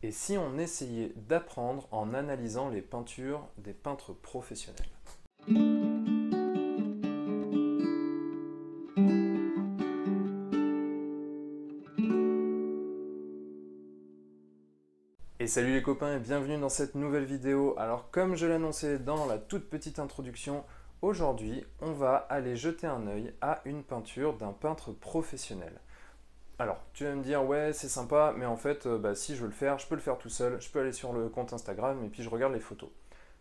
Et si on essayait d'apprendre en analysant les peintures des peintres professionnels? Et salut les copains et bienvenue dans cette nouvelle vidéo. Alors comme je l'annonçais dans la toute petite introduction, aujourd'hui on va aller jeter un œil à une peinture d'un peintre professionnel. Alors tu vas me dire ouais c'est sympa mais en fait si je veux le faire, je peux le faire tout seul, je peux aller sur le compte Instagram et puis je regarde les photos.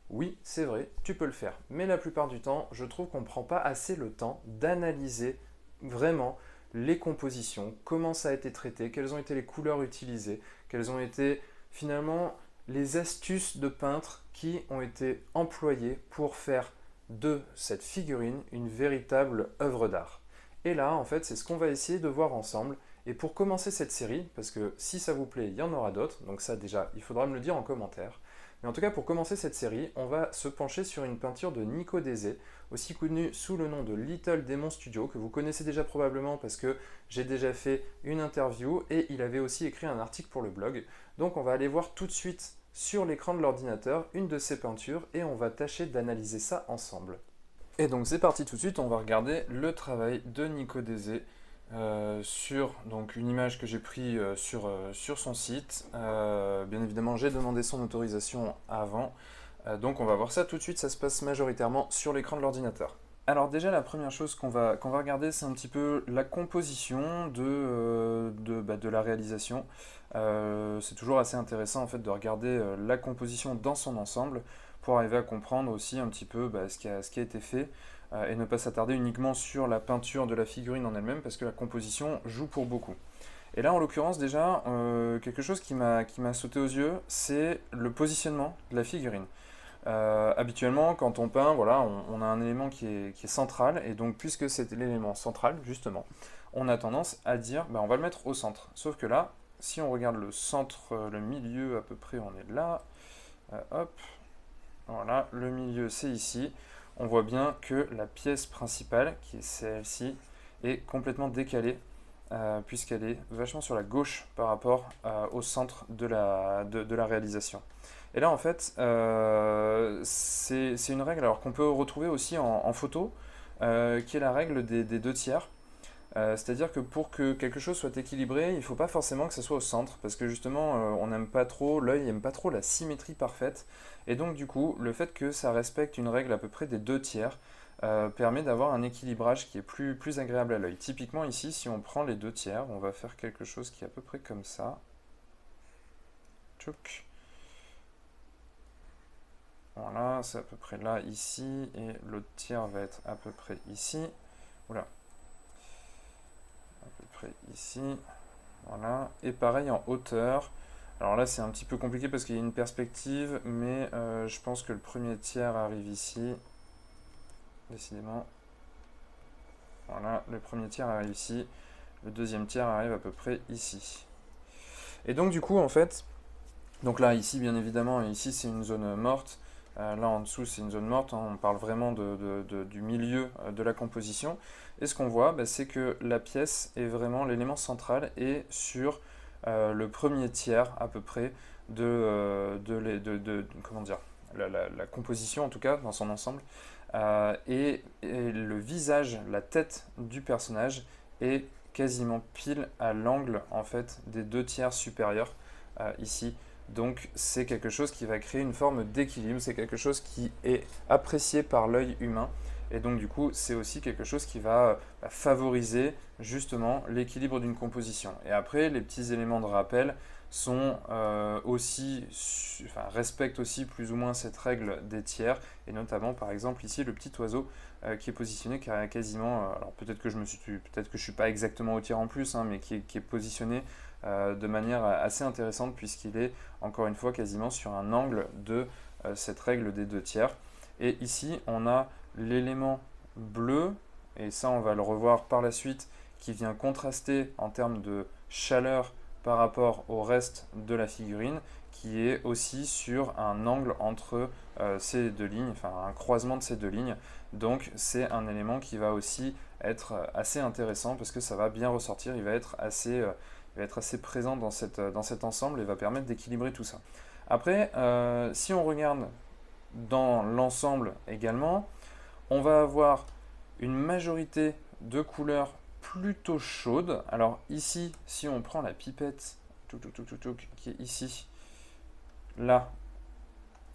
Oui, c'est vrai, tu peux le faire. Mais la plupart du temps, je trouve qu'on ne prend pas assez le temps d'analyser vraiment les compositions, comment ça a été traité, quelles ont été les couleurs utilisées, quelles ont été finalement les astuces de peintre qui ont été employées pour faire de cette figurine une véritable œuvre d'art. Et là, en fait, c'est ce qu'on va essayer de voir ensemble. Et pour commencer cette série, parce que si ça vous plaît, il y en aura d'autres, donc ça déjà, il faudra me le dire en commentaire. Mais en tout cas, pour commencer cette série, on va se pencher sur une peinture de Nico Dese, aussi connu sous le nom de Little Demon Studio, que vous connaissez déjà probablement parce que j'ai déjà fait une interview et il avait aussi écrit un article pour le blog. Donc on va aller voir tout de suite sur l'écran de l'ordinateur une de ses peintures et on va tâcher d'analyser ça ensemble. Et donc c'est parti tout de suite, on va regarder le travail de Nico Dese sur donc, une image que j'ai prise sur son site. Bien évidemment, j'ai demandé son autorisation avant. Donc on va voir ça tout de suite, ça se passe majoritairement sur l'écran de l'ordinateur. Alors déjà, la première chose qu'on va regarder, c'est un petit peu la composition de la réalisation. C'est toujours assez intéressant en fait de regarder la composition dans son ensemble pour arriver à comprendre aussi un petit peu ce qui a été fait et ne pas s'attarder uniquement sur la peinture de la figurine en elle-même parce que la composition joue pour beaucoup. Et là, en l'occurrence, déjà, quelque chose qui m'a sauté aux yeux, c'est le positionnement de la figurine. Habituellement, quand on peint, voilà, on a un élément qui est central, et donc puisque c'est l'élément central, justement, on a tendance à dire, on va le mettre au centre. Sauf que là, si on regarde le centre, le milieu à peu près, on est là, hop, voilà, le milieu c'est ici, on voit bien que la pièce principale, qui est celle-ci, est complètement décalée, puisqu'elle est vachement sur la gauche par rapport au centre de la réalisation. Et là, en fait, c'est une règle alors qu'on peut retrouver aussi en photo, qui est la règle des deux tiers. C'est-à-dire que pour que quelque chose soit équilibré, il ne faut pas forcément que ça soit au centre, parce que justement, on n'aime pas trop, l'œil n'aime pas trop la symétrie parfaite. Et donc, du coup, le fait que ça respecte une règle à peu près des deux tiers permet d'avoir un équilibrage qui est plus agréable à l'œil. Typiquement, ici, si on prend les deux tiers, on va faire quelque chose qui est à peu près comme ça. Tchouk. Voilà, c'est à peu près là, ici, et l'autre tiers va être à peu près ici. Oula. À peu près ici. Voilà. Et pareil en hauteur. Alors là, c'est un petit peu compliqué parce qu'il y a une perspective, mais je pense que le premier tiers arrive ici. Décidément. Voilà, le premier tiers arrive ici. Le deuxième tiers arrive à peu près ici. Et donc, du coup, en fait, donc là, ici, bien évidemment, ici, c'est une zone morte. Là en dessous c'est une zone morte, hein. On parle vraiment du milieu de la composition. Et ce qu'on voit, c'est que la pièce est vraiment l'élément central et sur le premier tiers à peu près comment dire, la composition en tout cas dans son ensemble. Et le visage, la tête du personnage est quasiment pile à l'angle en fait des deux tiers supérieurs ici. Donc c'est quelque chose qui va créer une forme d'équilibre, c'est quelque chose qui est apprécié par l'œil humain. Et donc du coup, c'est aussi quelque chose qui va favoriser justement l'équilibre d'une composition. Et après, les petits éléments de rappel sont respectent aussi plus ou moins cette règle des tiers. Et notamment, par exemple, ici, le petit oiseau qui est positionné quasiment, alors peut-être que je suis pas exactement au tiers en plus, hein, mais qui est positionné de manière assez intéressante puisqu'il est encore une fois quasiment sur un angle de cette règle des deux tiers. Et ici, on a l'élément bleu, et ça on va le revoir par la suite, qui vient contraster en termes de chaleur par rapport au reste de la figurine, qui est aussi sur un angle entre ces deux lignes, enfin un croisement de ces deux lignes. Donc c'est un élément qui va aussi être assez intéressant parce que ça va bien ressortir, il va être assez va être assez présent dans cet ensemble et va permettre d'équilibrer tout ça. Après, si on regarde dans l'ensemble également, on va avoir une majorité de couleurs plutôt chaudes. Alors ici, si on prend la pipette qui est ici, là,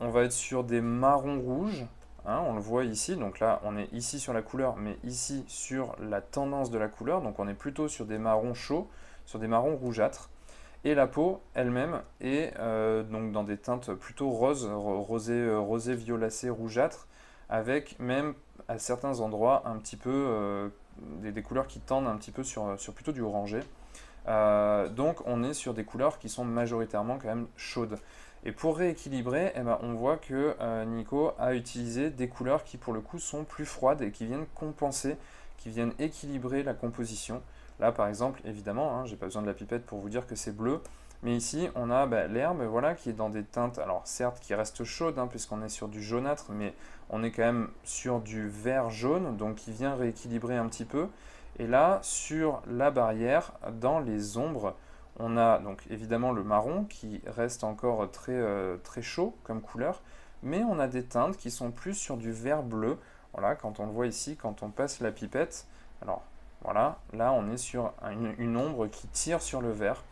on va être sur des marrons rouges. Hein, on le voit ici, donc là on est ici sur la couleur, mais ici sur la tendance de la couleur, donc on est plutôt sur des marrons chauds, sur des marrons rougeâtres. Et la peau elle-même est donc dans des teintes plutôt roses, rosé violacé, rougeâtre, avec même à certains endroits un petit peu des couleurs qui tendent un petit peu sur plutôt du orangé. Donc on est sur des couleurs qui sont majoritairement quand même chaudes. Et pour rééquilibrer, eh ben, on voit que Nico a utilisé des couleurs qui pour le coup sont plus froides et qui viennent compenser, qui viennent équilibrer la composition. Là par exemple, évidemment, hein, j'ai pas besoin de la pipette pour vous dire que c'est bleu, mais ici on a l'herbe voilà, qui est dans des teintes, alors certes qui reste chaude hein, puisqu'on est sur du jaunâtre, mais on est quand même sur du vert jaune, donc qui vient rééquilibrer un petit peu. Et là, sur la barrière, dans les ombres, on a donc évidemment le marron qui reste encore très chaud comme couleur, mais on a des teintes qui sont plus sur du vert bleu. Voilà, quand on le voit ici, quand on passe la pipette, alors voilà, là on est sur une ombre qui tire sur le vert.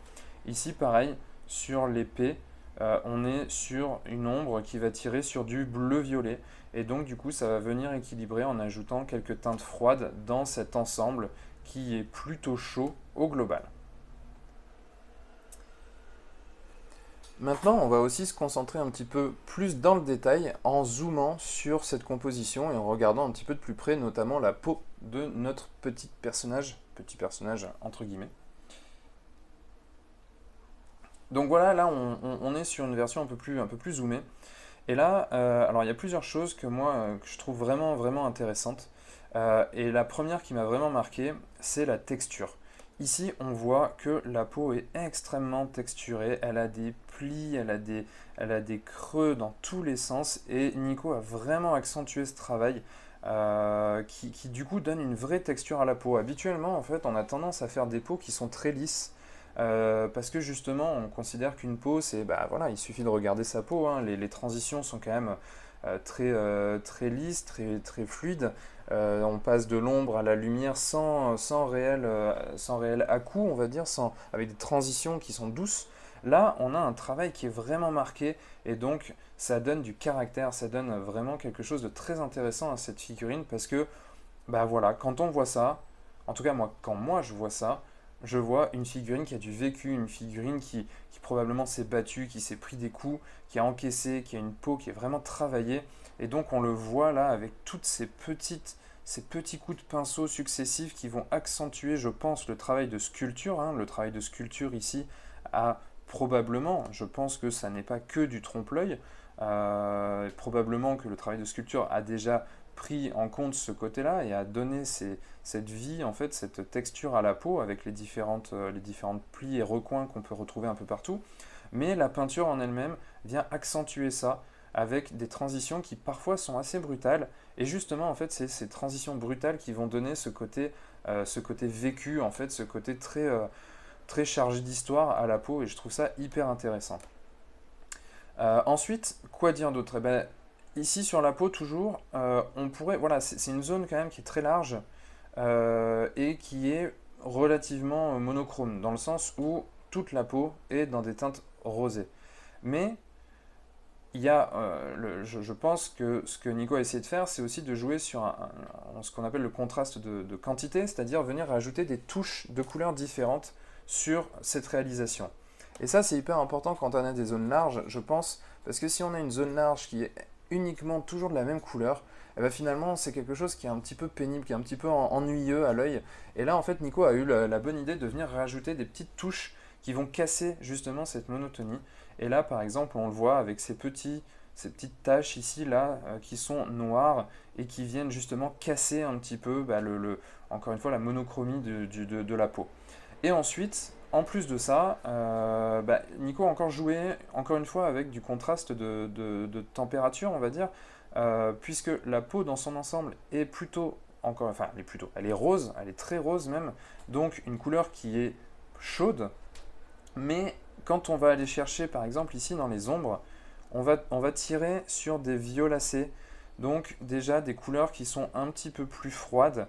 Ici pareil, sur l'épée, on est sur une ombre qui va tirer sur du bleu-violet. Et donc du coup ça va venir équilibrer en ajoutant quelques teintes froides dans cet ensemble qui est plutôt chaud au global. Maintenant, on va aussi se concentrer un petit peu plus dans le détail en zoomant sur cette composition et en regardant un petit peu de plus près, notamment la peau de notre petit personnage entre guillemets. Donc voilà, là on est sur une version un peu plus zoomée. Et là, alors il y a plusieurs choses que moi que je trouve vraiment intéressantes. Et la première qui m'a vraiment marqué, c'est la texture. Ici, on voit que la peau est extrêmement texturée, elle a des plis, elle a des creux dans tous les sens, et Nico a vraiment accentué ce travail qui du coup donne une vraie texture à la peau. Habituellement, en fait, on a tendance à faire des peaux qui sont très lisses, parce que justement, on considère qu'une peau, c'est, bah voilà, il suffit de regarder sa peau, hein, les transitions sont quand même très lisses, très fluides. On passe de l'ombre à la lumière sans réel à-coup, on va dire, avec des transitions qui sont douces. Là, on a un travail qui est vraiment marqué et donc ça donne du caractère, ça donne vraiment quelque chose de très intéressant à cette figurine parce que, bah voilà, quand on voit ça, en tout cas moi, quand moi je vois ça, je vois une figurine qui a du vécu, une figurine qui probablement s'est battue, qui s'est pris des coups, qui a encaissé, qui a une peau qui est vraiment travaillée. Et donc on le voit là avec toutes ces petits coups de pinceau successifs qui vont accentuer, je pense, le travail de sculpture. Hein. Le travail de sculpture ici a probablement, je pense que ça n'est pas que du trompe-l'œil, probablement que le travail de sculpture a déjà pris en compte ce côté-là et a donné cette vie, en fait, cette texture à la peau avec les différentes plis et recoins qu'on peut retrouver un peu partout. Mais la peinture en elle-même vient accentuer ça avec des transitions qui parfois sont assez brutales. Et justement, en fait, c'est ces transitions brutales qui vont donner ce côté vécu, en fait, ce côté très chargé d'histoire à la peau. Et je trouve ça hyper intéressant. Ensuite, quoi dire d'autre? Eh ben, ici sur la peau, toujours, on pourrait. Voilà, c'est une zone quand même qui est très large et qui est relativement monochrome, dans le sens où toute la peau est dans des teintes rosées. Mais il y a, je pense que ce que Nico a essayé de faire, c'est aussi de jouer sur ce qu'on appelle le contraste de quantité, c'est-à-dire venir rajouter des touches de couleurs différentes sur cette réalisation. Et ça, c'est hyper important quand on a des zones larges, je pense, parce que si on a une zone large qui est uniquement toujours de la même couleur, et ben finalement, c'est quelque chose qui est un petit peu pénible, qui est un petit peu ennuyeux à l'œil. Et là, en fait, Nico a eu la bonne idée de venir rajouter des petites touches qui vont casser justement cette monotonie. Et là, par exemple, on le voit avec ces petites taches ici, là, qui sont noires et qui viennent justement casser un petit peu, encore une fois, la monochromie de la peau. Et ensuite, en plus de ça, Nico a encore joué, encore une fois, avec du contraste de température, on va dire, puisque la peau dans son ensemble est plutôt, elle est rose, elle est très rose même, donc une couleur qui est chaude, Mais quand on va aller chercher, par exemple, ici dans les ombres, on va tirer sur des violacés. Donc déjà des couleurs qui sont un petit peu plus froides.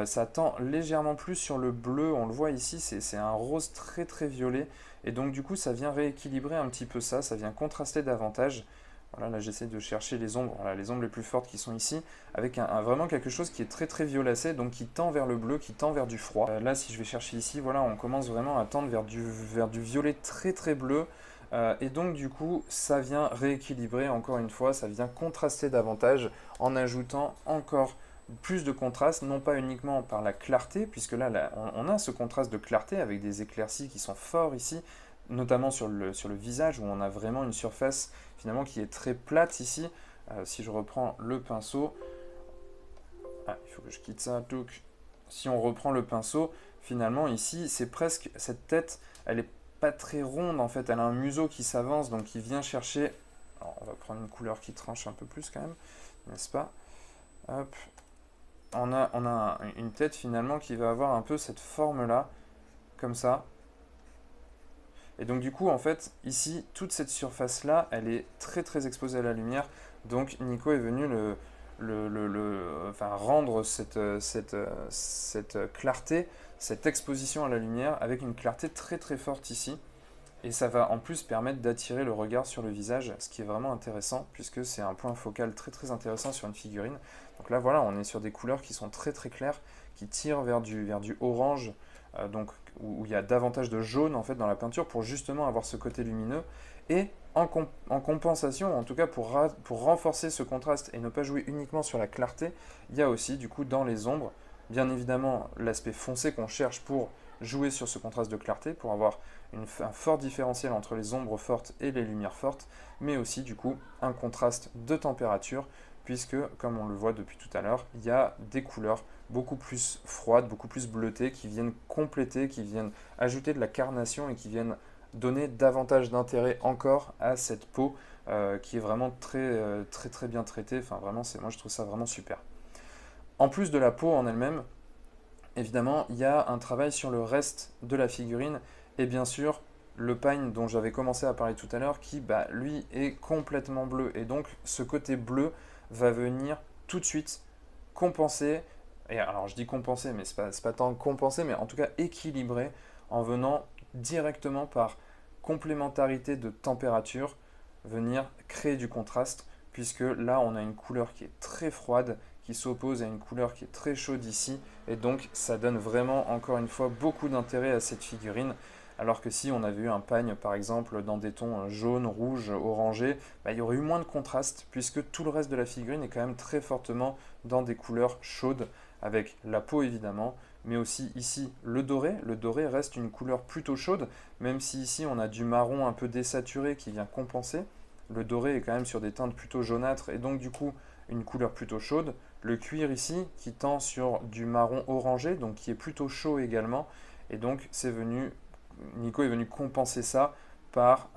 Ça tend légèrement plus sur le bleu, on le voit ici, c'est un rose très très violet. Et donc du coup ça vient rééquilibrer un petit peu ça vient contraster davantage. Voilà, là j'essaie de chercher les ombres, voilà, les ombres les plus fortes qui sont ici, avec vraiment quelque chose qui est très très violacé, donc qui tend vers le bleu, qui tend vers du froid. Là si je vais chercher ici, voilà, on commence vraiment à tendre vers du violet très très bleu. Et donc du coup, ça vient rééquilibrer encore une fois, ça vient contraster davantage en ajoutant encore plus de contraste, non pas uniquement par la clarté, puisque là, on a ce contraste de clarté avec des éclaircies qui sont forts ici, notamment sur le visage où on a vraiment une surface finalement qui est très plate ici. Si je reprends le pinceau, il faut que je quitte ça, donc si on reprend le pinceau, finalement ici c'est presque cette tête, elle est pas très ronde en fait, elle a un museau qui s'avance donc qui vient chercher. Alors, on va prendre une couleur qui tranche un peu plus quand même, n'est-ce pas? Hop. On a une tête finalement qui va avoir un peu cette forme là, comme ça. Et donc du coup en fait ici toute cette surface là elle est très très exposée à la lumière. Donc Nico est venu enfin, rendre cette clarté, cette exposition à la lumière avec une clarté très très forte ici. Et ça va en plus permettre d'attirer le regard sur le visage, ce qui est vraiment intéressant, puisque c'est un point focal très très intéressant sur une figurine. Donc là voilà, on est sur des couleurs qui sont très très claires, qui tirent vers du orange, donc où il y a davantage de jaune en fait dans la peinture pour justement avoir ce côté lumineux. Et en compensation, en tout cas pour renforcer ce contraste et ne pas jouer uniquement sur la clarté, il y a aussi du coup dans les ombres, bien évidemment l'aspect foncé qu'on cherche pour jouer sur ce contraste de clarté, pour avoir un fort différentiel entre les ombres fortes et les lumières fortes, mais aussi du coup un contraste de température, puisque comme on le voit depuis tout à l'heure, il y a des couleurs beaucoup plus froides, beaucoup plus bleutées, qui viennent compléter, qui viennent ajouter de la carnation et qui viennent donner davantage d'intérêt encore à cette peau qui est vraiment très très bien traitée. Enfin vraiment, moi je trouve ça vraiment super. En plus de la peau en elle-même, évidemment, il y a un travail sur le reste de la figurine et bien sûr le pagne dont j'avais commencé à parler tout à l'heure qui, lui, est complètement bleu. Et donc, ce côté bleu va venir tout de suite compenser, et alors je dis compenser, mais c'est pas tant compenser, mais en tout cas équilibrer en venant directement par complémentarité de température, venir créer du contraste, puisque là on a une couleur qui est très froide, qui s'oppose à une couleur qui est très chaude ici, et donc ça donne vraiment encore une fois beaucoup d'intérêt à cette figurine. Alors que si on avait eu un pagne par exemple dans des tons jaune, rouge, orangé, il y aurait eu moins de contraste puisque tout le reste de la figurine est quand même très fortement dans des couleurs chaudes avec la peau évidemment, mais aussi ici le doré. Le doré reste une couleur plutôt chaude, même si ici on a du marron un peu désaturé qui vient compenser. Le doré est quand même sur des teintes plutôt jaunâtres et donc du coup une couleur plutôt chaude. Le cuir ici qui tend sur du marron orangé, donc qui est plutôt chaud également. Et donc Nico est venu compenser ça par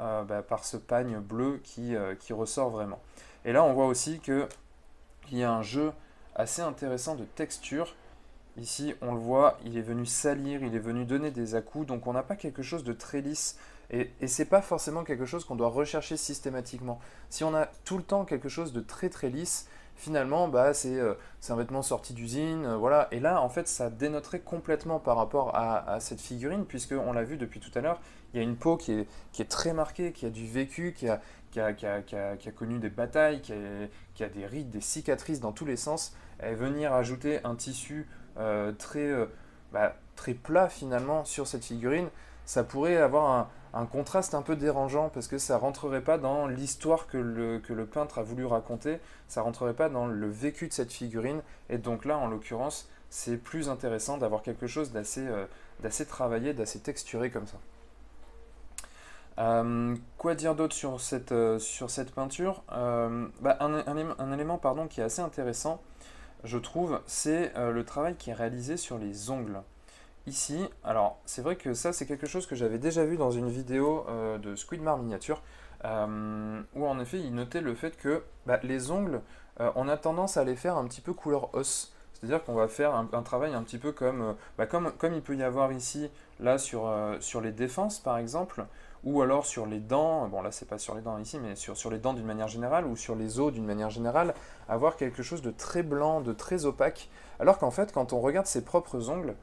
ce pagne bleu qui ressort vraiment. Et là on voit aussi qu'il y a un jeu assez intéressant de texture. Ici, on le voit, il est venu salir, il est venu donner des à-coups, donc on n'a pas quelque chose de très lisse. Et ce n'est pas forcément quelque chose qu'on doit rechercher systématiquement. Si on a tout le temps quelque chose de très très lisse, finalement, c'est un vêtement sorti d'usine, voilà. Et là, en fait, ça dénoterait complètement par rapport à cette figurine, puisqu'on l'a vu depuis tout à l'heure, il y a une peau qui est très marquée, qui a du vécu, qui a connu des batailles, qui a des rides, des cicatrices dans tous les sens. Et venir ajouter un tissu très plat finalement sur cette figurine, ça pourrait avoir un contraste un peu dérangeant parce que ça rentrerait pas dans l'histoire que le peintre a voulu raconter, ça rentrerait pas dans le vécu de cette figurine. Et donc là, en l'occurrence, c'est plus intéressant d'avoir quelque chose d'assez travaillé, d'assez texturé comme ça. Quoi dire d'autre sur cette peinture? Un élément pardon, qui est assez intéressant, je trouve, c'est le travail qui est réalisé sur les ongles. Ici, alors c'est vrai que ça c'est quelque chose que j'avais déjà vu dans une vidéo de Squidmar Miniature, où en effet il notait le fait que les ongles, on a tendance à les faire un petit peu couleur os. C'est-à-dire qu'on va faire un travail un petit peu comme il peut y avoir ici, là sur les défenses par exemple, ou alors sur les dents, bon là c'est pas sur les dents ici, mais sur les dents d'une manière générale, ou sur les os d'une manière générale, avoir quelque chose de très blanc, de très opaque, alors qu'en fait quand on regarde ses propres ongles,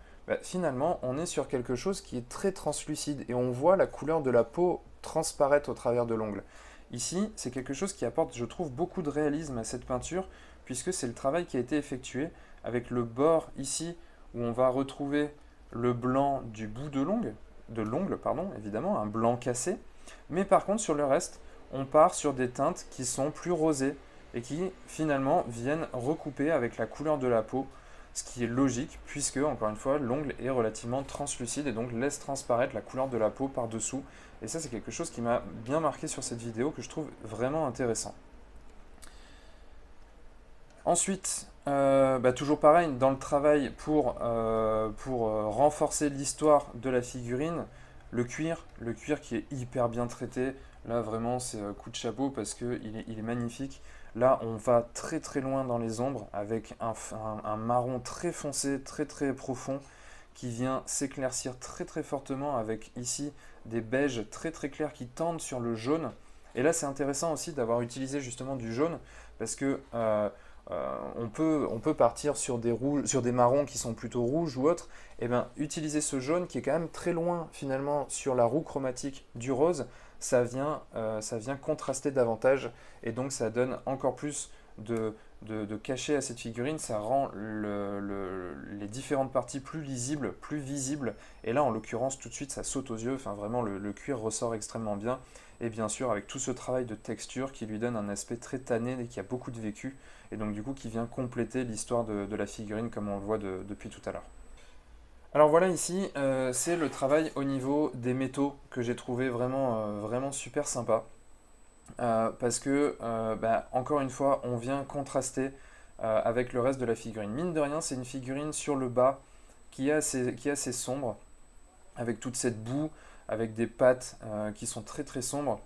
finalement on est sur quelque chose qui est très translucide, et on voit la couleur de la peau transparaître au travers de l'ongle. Ici, c'est quelque chose qui apporte, je trouve, beaucoup de réalisme à cette peinture, puisque c'est le travail qui a été effectué avec le bord ici, où on va retrouver le blanc du bout de l'ongle, pardon, évidemment, un blanc cassé. Mais par contre, sur le reste, on part sur des teintes qui sont plus rosées et qui finalement viennent recouper avec la couleur de la peau, ce qui est logique puisque, encore une fois, l'ongle est relativement translucide et donc laisse transparaître la couleur de la peau par-dessous. Et ça, c'est quelque chose qui m'a bien marqué sur cette vidéo que je trouve vraiment intéressant. Ensuite, toujours pareil, dans le travail pour renforcer l'histoire de la figurine, le cuir qui est hyper bien traité. Là, vraiment, c'est coup de chapeau parce qu'il est magnifique. Là, on va très très loin dans les ombres avec un marron très foncé, très très profond qui vient s'éclaircir très très fortement avec ici des beiges très très clairs qui tendent sur le jaune. Et là, c'est intéressant aussi d'avoir utilisé justement du jaune parce que on peut partir sur des rouges, sur des marrons qui sont plutôt rouges ou autres, et bien utiliser ce jaune qui est quand même très loin finalement sur la roue chromatique du rose, ça vient contraster davantage et donc ça donne encore plus de cachet à cette figurine, ça rend les différentes parties plus lisibles, plus visibles, et là en l'occurrence tout de suite ça saute aux yeux, enfin vraiment le cuir ressort extrêmement bien, et bien sûr avec tout ce travail de texture qui lui donne un aspect très tanné et qui a beaucoup de vécu, et donc du coup qui vient compléter l'histoire de la figurine comme on le voit depuis tout à l'heure. Alors voilà ici, c'est le travail au niveau des métaux que j'ai trouvé vraiment super sympa. Parce que, encore une fois, on vient contraster avec le reste de la figurine. Mine de rien, c'est une figurine sur le bas qui est assez sombre, avec toute cette boue, avec des pattes qui sont très très sombres.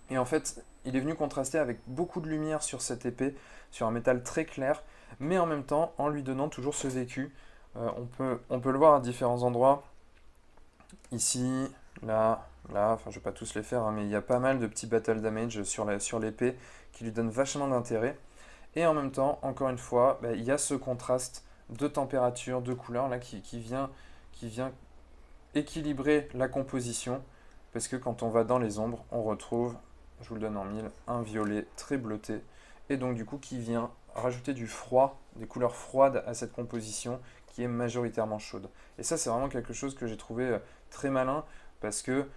Et en fait, il est venu contraster avec beaucoup de lumière sur cette épée, sur un métal très clair, mais en même temps en lui donnant toujours ce vécu. On peut le voir à différents endroits, ici, là, enfin je ne vais pas tous les faire, hein, mais il y a pas mal de petits battle damage sur l'épée qui lui donnent vachement d'intérêt. Et en même temps, encore une fois, il y a ce contraste de température, de couleur là, qui vient équilibrer la composition, parce que quand on va dans les ombres, on retrouve, je vous le donne en mille, un violet très bleuté, et donc du coup qui vient rajouter du froid, des couleurs froides à cette composition qui est majoritairement chaude. Et ça c'est vraiment quelque chose que j'ai trouvé très malin, parce que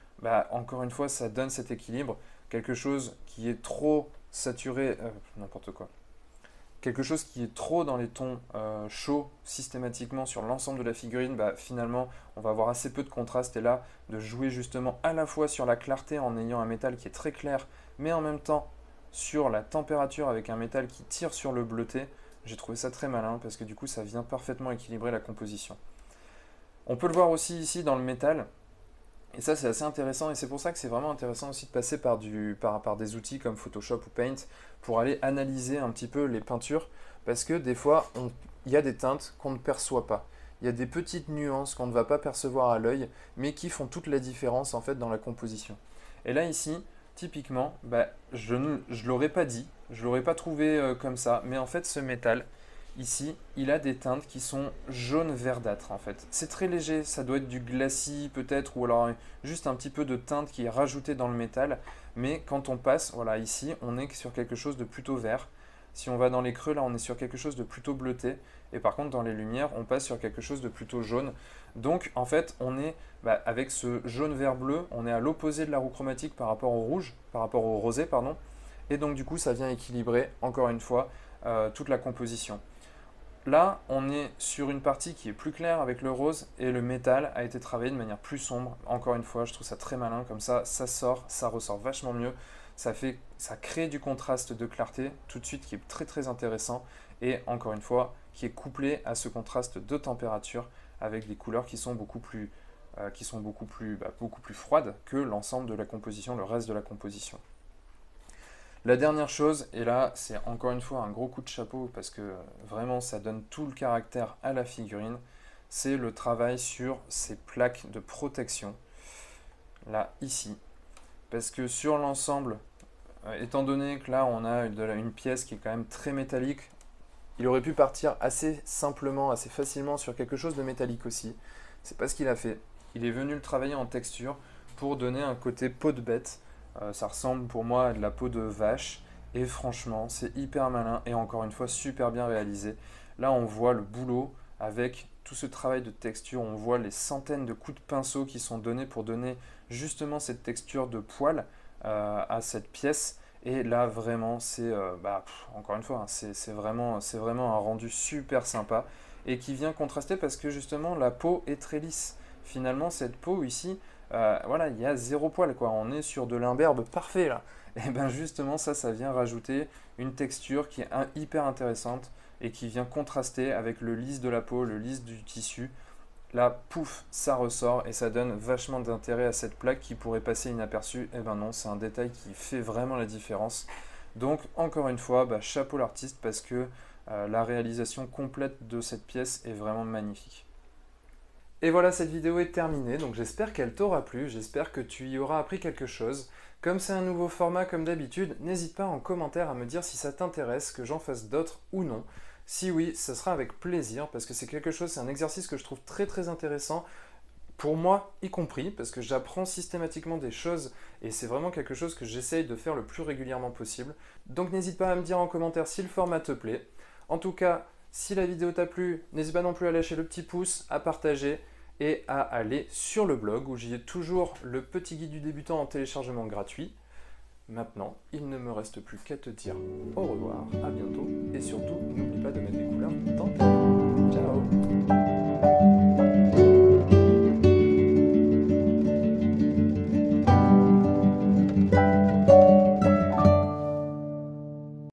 encore une fois ça donne cet équilibre, quelque chose qui est trop saturé, n'importe quoi, quelque chose qui est trop dans les tons chauds systématiquement sur l'ensemble de la figurine, finalement on va avoir assez peu de contraste, et là de jouer justement à la fois sur la clarté en ayant un métal qui est très clair, mais en même temps sur la température avec un métal qui tire sur le bleuté, j'ai trouvé ça très malin parce que du coup ça vient parfaitement équilibrer la composition. On peut le voir aussi ici dans le métal. Et ça, c'est assez intéressant, et c'est pour ça que c'est vraiment intéressant aussi de passer par des outils comme Photoshop ou Paint pour aller analyser un petit peu les peintures, parce que des fois, il y a des teintes qu'on ne perçoit pas. Il y a des petites nuances qu'on ne va pas percevoir à l'œil, mais qui font toute la différence en fait dans la composition. Et là ici, typiquement, je ne l'aurais pas dit, je l'aurais pas trouvé comme ça, mais en fait ce métal, ici, il a des teintes qui sont jaune verdâtre en fait. C'est très léger, ça doit être du glacis peut-être, ou alors juste un petit peu de teinte qui est rajoutée dans le métal. Mais quand on passe, voilà, ici, on est sur quelque chose de plutôt vert. Si on va dans les creux, là, on est sur quelque chose de plutôt bleuté. Et par contre, dans les lumières, on passe sur quelque chose de plutôt jaune. Donc, en fait, on est avec ce jaune-vert-bleu, on est à l'opposé de la roue chromatique par rapport au rouge, par rapport au rosé, pardon. Et donc, du coup, ça vient équilibrer, encore une fois, toute la composition. Là, on est sur une partie qui est plus claire avec le rose, et le métal a été travaillé de manière plus sombre. Encore une fois, je trouve ça très malin, comme ça ressort vachement mieux. Ça crée du contraste de clarté tout de suite qui est très très intéressant, et encore une fois, qui est couplé à ce contraste de température avec des couleurs qui sont beaucoup plus froides que l'ensemble de la composition, le reste de la composition. La dernière chose, et là c'est encore une fois un gros coup de chapeau parce que vraiment ça donne tout le caractère à la figurine, c'est le travail sur ces plaques de protection, là ici. Parce que sur l'ensemble, étant donné que là on a une pièce qui est quand même très métallique, il aurait pu partir assez simplement, assez facilement sur quelque chose de métallique aussi. C'est pas ce qu'il a fait. Il est venu le travailler en texture pour donner un côté peau de bête. Ça ressemble pour moi à de la peau de vache. Et franchement, c'est hyper malin et encore une fois super bien réalisé. Là, on voit le boulot avec tout ce travail de texture. On voit les centaines de coups de pinceau qui sont donnés pour donner justement cette texture de poil à cette pièce. Et là, vraiment, c'est, encore une fois, hein, c'est vraiment un rendu super sympa et qui vient contraster parce que justement, la peau est très lisse. Finalement, cette peau ici, voilà, il y a zéro poil, quoi. On est sur de l'imberbe parfait, là. Et bien justement, ça vient rajouter une texture qui est hyper intéressante et qui vient contraster avec le lisse de la peau, le lisse du tissu. Là, pouf, ça ressort et ça donne vachement d'intérêt à cette plaque qui pourrait passer inaperçue. Et ben non, c'est un détail qui fait vraiment la différence. Donc, encore une fois, chapeau l'artiste parce que la réalisation complète de cette pièce est vraiment magnifique. Et voilà, cette vidéo est terminée, donc j'espère qu'elle t'aura plu, j'espère que tu y auras appris quelque chose. Comme c'est un nouveau format comme d'habitude, n'hésite pas en commentaire à me dire si ça t'intéresse, que j'en fasse d'autres ou non. Si oui, ce sera avec plaisir parce que c'est quelque chose, c'est un exercice que je trouve très intéressant, pour moi y compris, parce que j'apprends systématiquement des choses et c'est vraiment quelque chose que j'essaye de faire le plus régulièrement possible. Donc n'hésite pas à me dire en commentaire si le format te plaît. En tout cas, si la vidéo t'a plu, n'hésite pas non plus à lâcher le petit pouce, à partager et à aller sur le blog où j'y ai toujours le petit guide du débutant en téléchargement gratuit. Maintenant, il ne me reste plus qu'à te dire au revoir, à bientôt, et surtout, n'oublie pas de mettre des couleurs dans ta vie. Ciao!